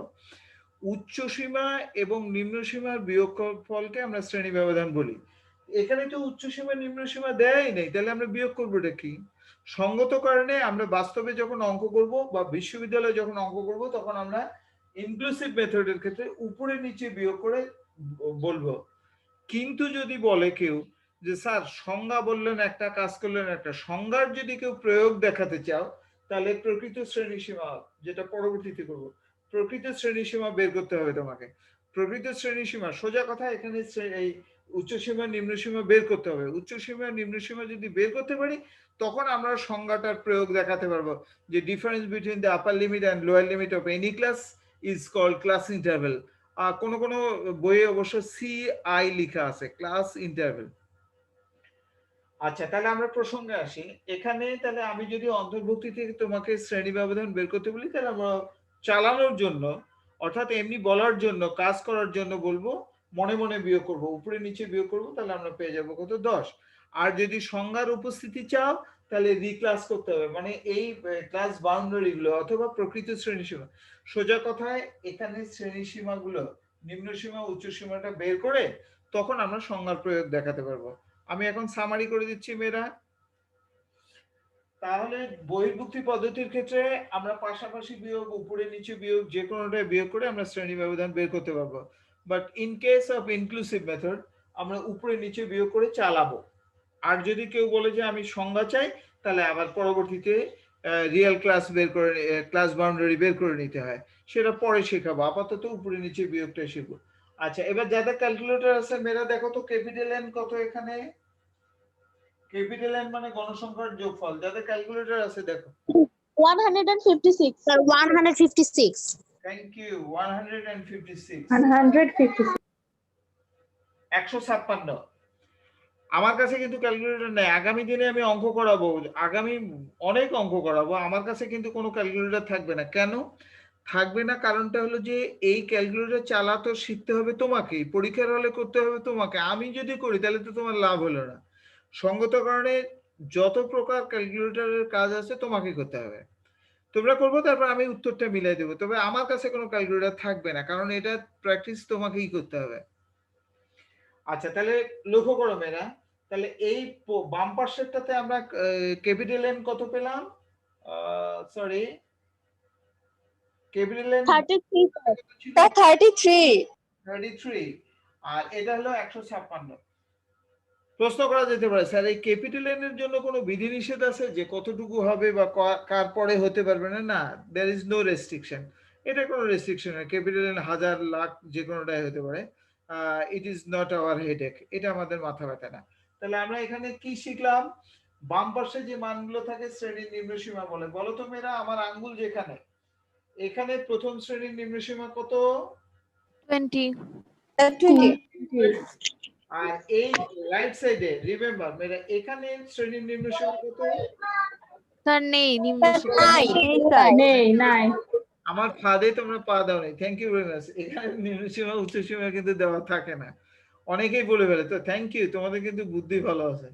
উচ্চ সীমা এবং নিম্ন সীমার বিয়োগফলকে আমরা শ্রেণী ব্যবধান বলি। এখানে তো উচ্চ সীমা নিম্ন সীমা দেয়াই নেই, তাহলে আমরা বিয়োগ করবোটা কি? সঙ্গত কারণে আমরা বাস্তবে যখন অঙ্ক করব বা বিশ্ববিদ্যালয়ে যখন অঙ্ক করব তখন আমরা ইনক্লুসিভ মেথডের ক্ষেত্রে উপরে নিচে বিয়োগ করে বলবো। কিন্তু যদি বলে কেউ যে স্যার সংজ্ঞা বললেন একটা, কাজ করলেন একটা, সংজ্ঞার যদি কেউ প্রয়োগ দেখাতে চাও তাহলে প্রকৃত শ্রেণীসীমা, যেটা পরবর্তীতে করব, প্রকৃত শ্রেণীসীমা বের করতে হবে তোমাকে। প্রকৃত শ্রেণীসীমা সোজা কথা, এখানে এই উচ্চ সীমা নিম্ন সীমা বের করতে হবে। উচ্চ সীমা নিম্ন সীমা যদি বের করতে পারি তখন আমরা সংজ্ঞাটার প্রয়োগ দেখাতে পারবো যে difference between the upper limit and lower limit of any class is called class interval. কোন কোন বইয়ে অবশ্য CI লেখা আছে, ক্লাস ইন্টারভেল। আচ্ছা তাহলে আমরা প্রসঙ্গে আসি। এখানে তাহলে আমি যদি অন্তর্ভুক্তি থেকে তোমাকে শ্রেণী ব্যবধান বের করতে বলি তাহলে আমরা চালানোর জন্য অর্থাৎ এমনি বলার জন্য কাজ করার জন্য বলবো মনে মনে বিয়োগ করব, উপরে নিচে বিয়োগ করব, তাহলে আমরা পেয়ে যাবো কত? 10। আর যদি সংজ্ঞার উপস্থিতি চাও তাহলে রিক্লাস করতে হবে, মানে এই ক্লাস বাউন্ডারি গুলো অথবা প্রকৃত শ্রেণীসীমা। সোজা কথায় এখানে শ্রেণীসীমাগুলো নিম্ন সীমা উচ্চ সীমাটা বের করে তখন আমরা সংজ্ঞার প্রয়োগ দেখাতে পারবো। আমি এখন সামারি করে দিচ্ছি মেয়েরা। তাহলে বহির্ভুক্তি পদ্ধতির ক্ষেত্রে আমরা পাশাপাশি বিয়োগ, উপরে নিচে বিয়োগ, যে কোনোটায় বিয়োগ করে আমরা শ্রেণী ব্যবধান বের করতে পারবো। But in case of inclusive method আমরা উপরে নিচে বিয়োগ করে চালাবো। আর যদি কেউ বলে যে আমি সংজ্ঞা চাই তাহলে আবার পরবর্তীতে রিয়েল ক্লাস বের করে, ক্লাস বাউন্ডারি বের করে নিতে হয়, সেটা পরে শেখাবো। আপাতত উপরে নিচে বিয়োগটা শিখবো। আচ্ছা এবার যাদের ক্যালকুলেটর আছে মেয়েরা দেখো তো ক্যাপিটাল এন কত এখানে? ক্যাপিটাল এন মানে গণসংখ্যার যোগফল। যাদের ক্যালকুলেটর আছে দেখো 156 sir, 156. Thank you 156 156 156। আমার কাছে কিন্তু ক্যালকুলেটর নেই, আগামী দিনে আমি অঙ্ক করাবো, আগামী অনেক অঙ্ক করাবো, আমার কাছে কিন্তু কোনো ক্যালকুলেটর থাকবে না। কেন থাকবে না? কারণটা হলো যে এই ক্যালকুলেটর চালাতে শিখতে হবে তোমাকে, পরীক্ষার হলে করতে হবে তোমাকে। আমি যদি করি তাহলে তো তোমার লাভ হলো না। সঙ্গত কারণে যত প্রকার ক্যালকুলেটরের কাজ আছে তোমাকে করতে হবে, তোমরা করবো, তারপর আমি উত্তরটা মিলাই দেবো। তবে আমার কাছে কোনো ক্যালকুলেটর থাকবে না, কারণ এটা প্র্যাকটিস তোমাকেই করতে হবে। আচ্ছা তাহলে লক্ষ্য করো মেয়েরা, তাহলে এই বাম পাশেরটাতে আমরা ক্যাপিটাল এন কত পেলাম? Sorry capital N 33 sir. Sir, 33. 33 আর এটা হলো 156। প্রশ্ন করা যেতে পারে স্যার এই ক্যাপিটাল এন এর জন্য কোনো বিধিনিষেধ আছে যে কতটুকু হবে বা কার পরে হতে পারবে না? না, দেয়ার ইজ নো রেস্ট্রিকশন। এটা কোনো রেস্ট্রিকশন নয়, ক্যাপিটাল এন হাজার লাখ যে কোনোটাই হতে পারে। It is not our headache, এটা আমাদের মাথা ব্যথা না। তাহলে আমরা এখানে কি শিখলাম? বাম পাশে যে মানগুলো থাকে শ্রেণীর নিম্ন সীমা বলে। বলো তো মেয়েরা আমার আঙ্গুল যেখানে, এখানে প্রথম শ্রেণীর নিম্ন সীমা কত? 20 20. আর এই রাইট সাইডে রিমেম্বার মেয়েরা এখানে শ্রেণীর নিম্ন সীমা কত? স্যার নেই নিম্ন Sir, সীমা। 9. নেই নাই আমার ফাঁদে তোমরা পা দাও নাই, থ্যাংক ইউ ভেরি মাচ। এখানে নিম্নসীমা উচ্চসীমা কিন্তু দেওয়া থাকে না, অনেকেই বলে ফেলে, তো থ্যাংক ইউ, তোমাদের কিন্তু বুদ্ধি ভালো আছে।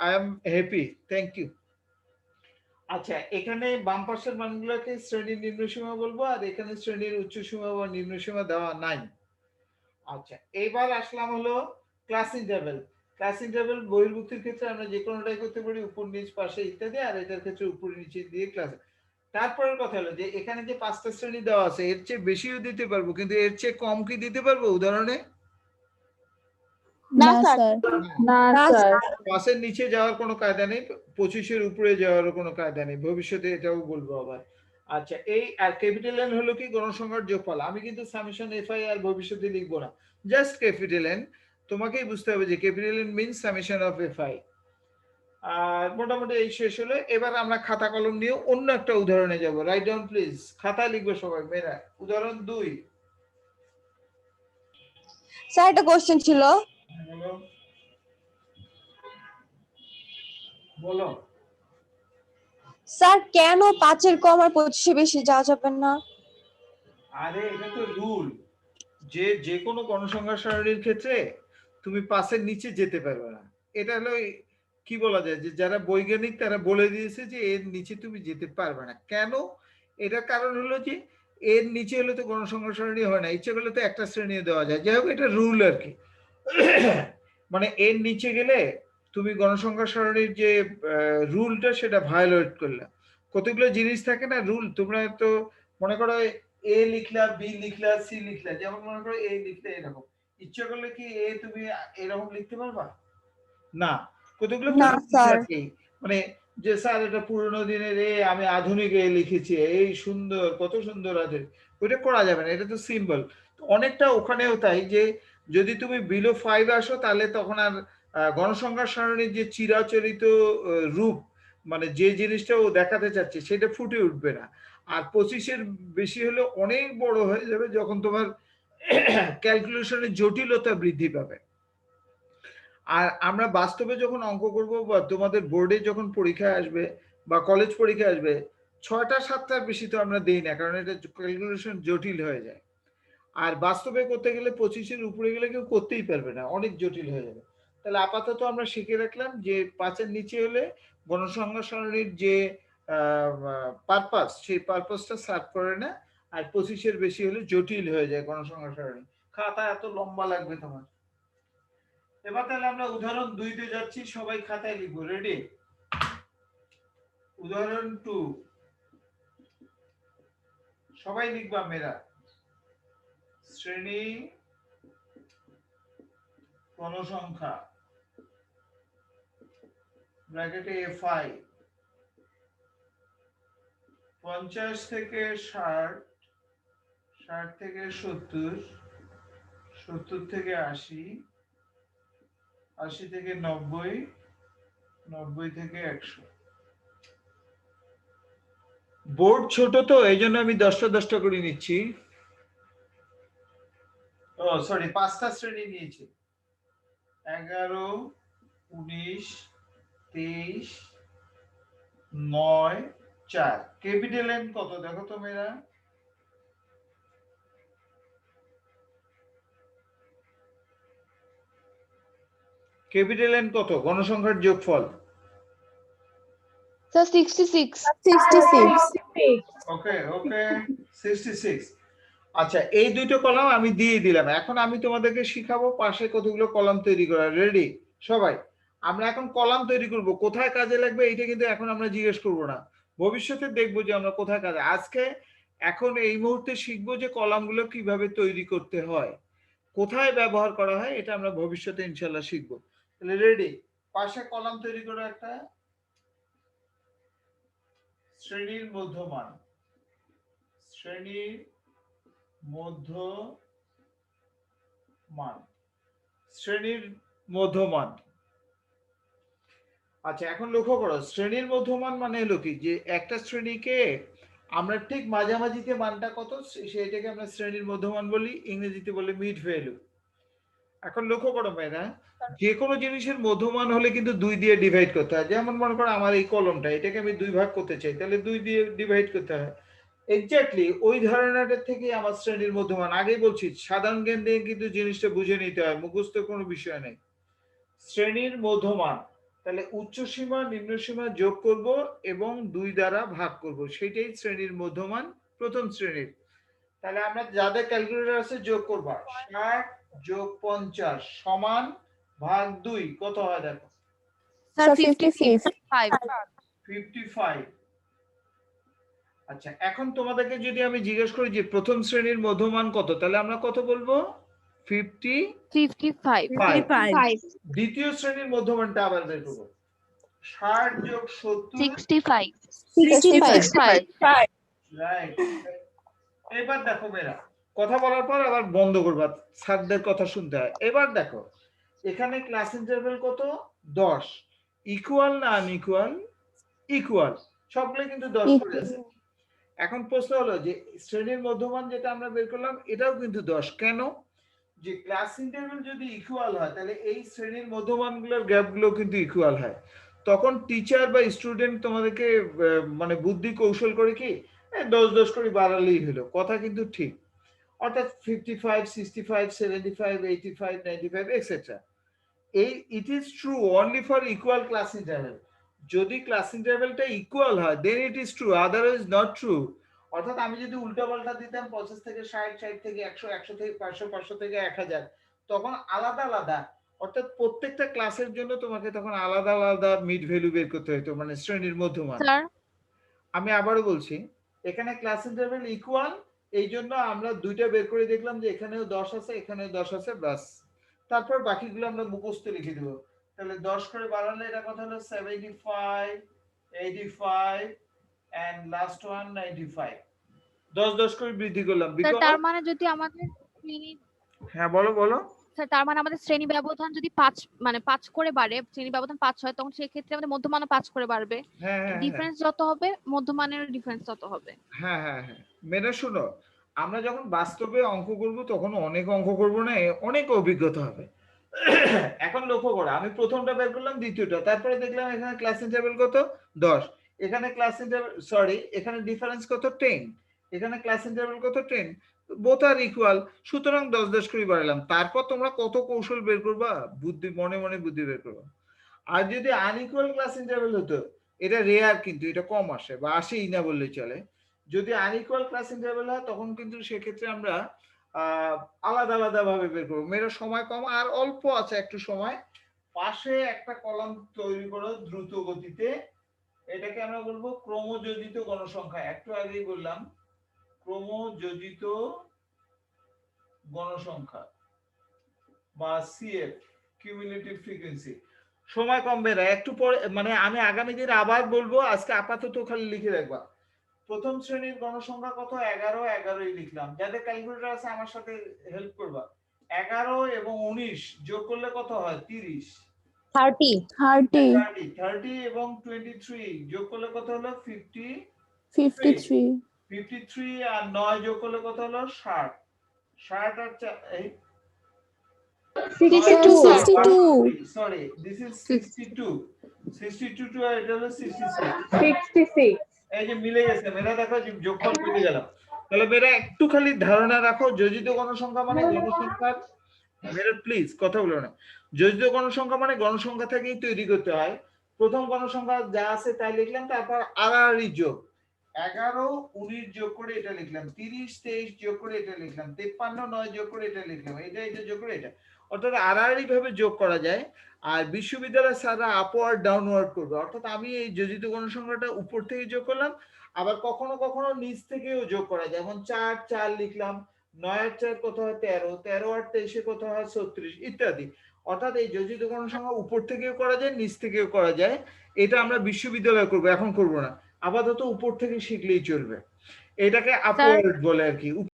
I am happy, thank you. আচ্ছা, এখানে বাম পাশের মানগুলোকে শ্রেণীর নিম্নসীমা বলবো, আর এখানে শ্রেণীর উচ্চসীমা বা নিম্নসীমা দেওয়া নাই। আচ্ছা, এবার আসলাম হলো ক্লাস ইন্টারভেল। ক্লাস ইন্টারভেল বহির্ভূতির ক্ষেত্রে আমরা যে কোনোটাই করতে পারি, উপর নিচ পাশে ইত্যাদি, আর এটার ক্ষেত্রে উপর নিচে দিয়ে ক্লাস। তারপরের কথা হলো যে এখানে যে 5টা শ্রেণী দেওয়া আছে, এর চেয়ে বেশিও দিতে পারবো, কিন্তু এর চেয়ে কম কি দিতে পারবো উদাহরণে? না স্যার। না স্যার। 5-এর নিচে যাওয়ার কোনো কায়দা নেই, 25-এর উপরে যাওয়ারও কোনো কায়দা নেই, ভবিষ্যতে এটাও বলবো আবার। আচ্ছা, এই আর ক্যাপিটাল এন হলো কি গণসংখ্যার যোগফল। আমি কিন্তু সামেশন এফআই আর ভবিষ্যতে লিখবো না, জাস্ট ক্যাপিটাল এন। তোমাকেই বুঝতে হবে যে capital N means summation of FI. আর মোটামুটি এই শেষ হলো। এবার আমরা খাতা কলম নিয়ে অন্য একটা উদাহরণে যাব। রাইট ডাউন প্লিজ, খাতায় লিখবে সবাই মেয়েরা। উদাহরণ 2। স্যার একটা কোশ্চেন ছিল। বলো বলো। স্যার কেন 5-এর কম আর 25-এর বেশি যাওয়া যাবে না? আরে এটা তো রুল, যে যে কোনো গণসংখ্যা সারণীর ক্ষেত্রে তুমি 5-এর নিচে যেতে পারবে না। এটা হলো কি বলা যায়, যে যারা বৈজ্ঞানিক তারা বলে দিয়েছে যে এর নিচে তুমি যেতে পারবে না। কেন? এটার কারণ হলো যে এর নিচে হলে তো গণসংখ্যা সারণী হয় না, ইচ্ছে করলে তো একটা শ্রেণী দেওয়া যায়। যাই হোক, এটা রুল আর কি। মানে এর নিচে গেলে তুমি গণসংখ্যা সারণীর যে রুলটা সেটা ভায়োলেট করলে। কতগুলো জিনিস থাকে না রুল, তোমরা তো মনে করো এ লিখলা, বি লিখলা, সি লিখলা, যেমন মনে করো এ লিখলে এরকম, ইচ্ছে করলে কি এ তুমি এরকম লিখতে পারবা না। কতগুলো না স্যার। থাকে, মানে যে স্যার এটা পুরোনো দিনের এ, আমি আধুনিক এ লিখেছি, এই সুন্দর, কত সুন্দর আধুনিক, ওইটা করা যাবে না, এটা তো সিম্বল। অনেকটা ওখানেও তাই, যে যদি তুমি বিলো 5 আসো তাহলে তখন আর গণসংখ্যা সারণীর যে চিরাচরিত রূপ, মানে যে জিনিসটা ও দেখাতে চাচ্ছে সেটা ফুটে উঠবে না। আর 25-এর বেশি হলে অনেক বড় হয়ে যাবে, যখন তোমার ক্যালকুলেশনের জটিলতা বৃদ্ধি পাবে। আর আমরা বাস্তবে যখন অঙ্ক করব, বা তোমাদের বোর্ডে যখন পরীক্ষা আসবে বা কলেজ পরীক্ষা আসবে, 6টা 7টার বেশি তো আমরা দেই না, কারণ এটা ক্যালকুলেশন জটিল হয়ে যায়। আর বাস্তবে করতে গেলে 25-এর উপরে গেলে কেউ করতেই পারবে না, অনেক জটিল হয়ে যাবে। তাহলে আপাতত আমরা শিখে রাখলাম যে 5-এর নিচে হলে গণসংখ্যা সারণীর যে পারপাস, সেই পারপাসটা সার্ভ করে না। আর 25-এর বেশি হলে জটিল হয়ে যায় গণসংখ্যা সারণী। খাতা এত লম্বা লাগবে তোমার। এবার তাহলে আমরা উদাহরণ 2-তে যাচ্ছি, সবাই খাতায় লিখবো। রেডি? উদাহরণ 2 সবাই লিখবা মেয়েরা। শ্রেণী গণসংখ্যা ব্র্যাকেটে এফআই 50 থেকে 60, 60 থেকে 70, 70 থেকে 80, 80 থেকে 90, 90 থেকে 100। বোর্ড ছোট তো এই জন্য আমি 10টা 10টা করে নিচ্ছি। ও সরি, 5টা শ্রেণী নিয়েছি, 11, 19, 23, 9, 4। ক্যাপিটাল এন কত দেখো তো মেয়েরা? ক্যাপিটাল এন কত গণসংখ্যার যোগফল? স্যার 66। 66। ওকে ওকে, 66। আচ্ছা, এই দুটো কলাম আমি দিয়ে দিলাম। এখন আমি তোমাদেরকে শিখাবো পাশে কতগুলো কলাম তৈরি করা। রেডি সবাই? আমরা এখন কলাম তৈরি করব, কোথায় কাজে লাগবে এইটা কিন্তু এখন আমরা জিজ্ঞেস করব না, ভবিষ্যতে দেখবো যে আমরা কোথায় কাজে। আজকে এখন এই মুহূর্তে শিখবো যে কলামগুলো কিভাবে তৈরি করতে হয়, কোথায় ব্যবহার করা হয়, এটা আমরা ভবিষ্যতে ইনশাল্লাহ শিখবো। তাহলে রেডি? পাশে কলাম তৈরি করে একটা শ্রেণীর মধ্যমান, শ্রেণীর মধ্যমান, শ্রেণীর মধ্যমান। আচ্ছা, এখন লক্ষ্য করো, শ্রেণীর মধ্যমান মানে হলো কি, যে একটা শ্রেণীকে আমরা ঠিক মাঝামাঝিতে মানটা কত সেইটাকে আমরা শ্রেণীর মধ্যমান বলি, ইংরেজিতে বলে মিড ভ্যালু। এখন লক্ষ্য করো মেয়েরা, যে কোনো জিনিসের মধ্যমান হলে কিন্তু 2 দিয়ে ডিভাইড করতে হয়। যেমন মনে করো আমার এই কলমটা, এটাকে আমি 2 ভাগ করতে চাই, তাহলে 2 দিয়ে ডিভাইড করতে হয়। এক্স্যাক্টলি ওই ধারণাটা থেকে আমার শ্রেণীর মধ্যমান। আগেই বলছি সাধারণ জ্ঞান দিয়ে কিন্তু জিনিসটা বুঝে নিতে হয়, মুখস্থ কোনো বিষয় নেই। শ্রেণীর মধ্যমান, তাহলে উচ্চ সীমা নিম্ন সীমা যোগ করব এবং 2 দ্বারা ভাগ করব, সেটাই শ্রেণীর মধ্যমান প্রথম শ্রেণীর। তাহলে আমরা যাদের ক্যালকুলেটর আছে যোগ করবা, 60 যোগ 50 সমান ভাগ 2 কত হয় দেখো? স্যার 56 55। আচ্ছা, এখন তোমাদেরকে যদি আমি জিজ্ঞেস করি যে প্রথম শ্রেণীর মধ্যমান কত, তাহলে আমরা কত বলবো? 55 দ্বিতীয় শ্রেণীর মধ্যমানটা আবার বের করবো, 60 যোগ 70 65 রাইট। এবার দেখো মেয়েরা, কথা বলার পর আবার বন্ধ করবা, স্যারদের কথা শুনতে হয়। এবার দেখো এখানে ক্লাস ইন্টারভ্যাল কত? 10। ইকুয়াল না আনইকুয়াল? ইকুয়াল, সবগুলো কিন্তু 10 করে আছে। এখন প্রশ্ন হলো যে শ্রেণীর মধ্যমান যেটা আমরা বের করলাম এটাও কিন্তু 10, কেন? যে ক্লাস ইন্টারভ্যাল যদি ইকুয়াল হয় তাহলে এই শ্রেণীর মধ্যমানগুলোর গ্যাপগুলো কিন্তু ইকুয়াল হয়। তখন টিচার বা স্টুডেন্ট তোমাদেরকে মানে বুদ্ধি কৌশল করে কি 10 করে বাড়ালেই হলো, কথা কিন্তু ঠিক। অর্থাৎ 55, 65, 75, 85, 95 এটসেট্রা। এই it is true only for equal class interval. যদি ক্লাস ইন্টারভ্যালটা ইকুয়াল হয় then it is true, otherwise not true. অর্থাৎ আমি যদি উল্টা পাল্টা দিতাম 50 থেকে 60, 60 থেকে 100, 100 থেকে 500, 500 থেকে 1000, তখন আলাদা আলাদা, অর্থাৎ প্রত্যেকটা ক্লাসের জন্য তোমাকে তখন আলাদা আলাদা মিড ভ্যালু বের করতে হতো, মানে শ্রেণীর মধ্যমান। স্যার আমি আবারও বলছি, এখানে ক্লাস ইন্টারভ্যাল ইকুয়াল, এই জন্য আমরা দুইটা বের করে দেখলাম যে এখানেও 10 আছে এখানেও 10 আছে, বাস। তারপর বাকিগুলো আমরা মুখস্থ লিখে দেব। তাহলে 10 করে বাড়ালে এটা কথা হলো 75, 85 and last one 95। 10 করে বৃদ্ধি করলাম স্যার বিকজ তার মানে যদি আমাদের শ্রেণী হ্যাঁ বলো বলো। স্যার তার মানে আমাদের শ্রেণী ব্যবধান যদি 5 করে বাড়ে, শ্রেণী ব্যবধান 5 হয়, তখন সেই ক্ষেত্রে আমাদের মধ্যমানও 5 করে বাড়বে। হ্যাঁ হ্যাঁ ডিফারেন্স যত হবে মধ্যমানের ডিফারেন্স তত হবে। হ্যাঁ হ্যাঁ হ্যাঁ মেনে শোনো, আমরা যখন বাস্তবে অঙ্ক করব তখন অনেক অঙ্ক করব না, অনেক অভিজ্ঞতা হবে। এখন লক্ষ্য করো, আমি প্রথমটা বের করলাম, দ্বিতীয়টা, তারপরে দেখলাম এখানে ক্লাস ইন্টারভ্যাল কত? 10। এখানে ক্লাস ইন্টারভ্যাল সরি এখানে ডিফারেন্স কত? 10। এখানে ক্লাস ইন্টারভ্যাল কত? 10। বোথ আর ইকুয়াল, সুতরাং 10 করে বাড়ালাম। তারপর তোমরা কত কৌশল বের করবা, বুদ্ধি মনে মনে বুদ্ধি বের করবা। আর যদি আনইকুয়াল ক্লাস ইন্টারভ্যাল হতো, এটা রেয়ার কিন্তু এটা কম আসে বা আসেই না বললে চলে। যদি আনইকুয়াল ক্লাস ইন্টারভ্যাল হয় তখন কিন্তু সেক্ষেত্রে আমরা আলাদা আলাদা ভাবে বের করবো। মেয়েরা সময় কম আর অল্প আছে একটু সময়, পাশে একটা কলাম তৈরি করো দ্রুত গতিতে। এটাকে আমরা বলবো ক্রমযোজিত গণসংখ্যা। একটু আগেই বললাম ক্রমযোজিত গণসংখ্যা বা সিএফ, কিউমুলেটিভ ফ্রিকোয়েন্সি। সময় কম বেড়ে একটু পরে, মানে আমি আগামী দিন আবার বলবো, আজকে আপাতত খালি লিখে রাখবা। প্রথম শ্রেণীর গণসংখ্যা কত? 11। 11ই লিখলাম। যাদের ক্যালকুলেটর আছে আমার সাথে হেল্প করবা। 11 এবং 19 যোগ করলে কত হয়? 30। 30 এবং 23 যোগ করলে কত হলো? 53 53 আর 9 যোগ করলে কত হলো? 60। 60 আর এই 62 সরি দিস ইজ 62। 62 টু আর এটা হলো 66। 66 এই যে মিলে গেছে, মেয়েরা দেখো যোগফল মিলে গেল। তাহলে মেয়েরা একটু খালি ধারণা রাখো, যোজিত গণসংখ্যা মানে গণসংখ্যার, মেয়েরা প্লিজ কথা বলো না, যোজিত গণসংখ্যা মানে গণসংখ্যা থেকেই তৈরি করতে হয়। প্রথম গণসংখ্যা যা আছে তাই লিখলাম, তারপর আড়াআড়ি যোগ, 11 19 যোগ করে এটা লিখলাম, 30 23 যোগ করে এটা লিখলাম, 53 9 যোগ করে এটা লিখলাম, এটা যোগ করে এটা। অর্থাৎ আড়াআড়ি ভাবে যোগ করা যায়। আর বিশ্ববিদ্যালয়ের স্যাররা আপওয়ার্ড ডাউনওয়ার্ড করবে, অর্থাৎ আমি এই যোজিত গণসংখ্যাটা উপর থেকে যোগ করলাম, আবার কখনো কখনো নিচ থেকেও যোগ করা যায়। যেমন 4 4 লিখলাম, 9 আর 4 কত হয়? 13, 13 আর 23 কত হয়? 36 ইত্যাদি। অর্থাৎ এই যোজিত গণসংখ্যা উপর থেকেও করা যায়, নিচ থেকেও করা যায়। এটা আমরা বিশ্ববিদ্যালয়ে করবো, এখন করবো না, আপাতত উপর থেকে শিখলেই চলবে। এটাকে আপওয়ার্ড বলে আর কি।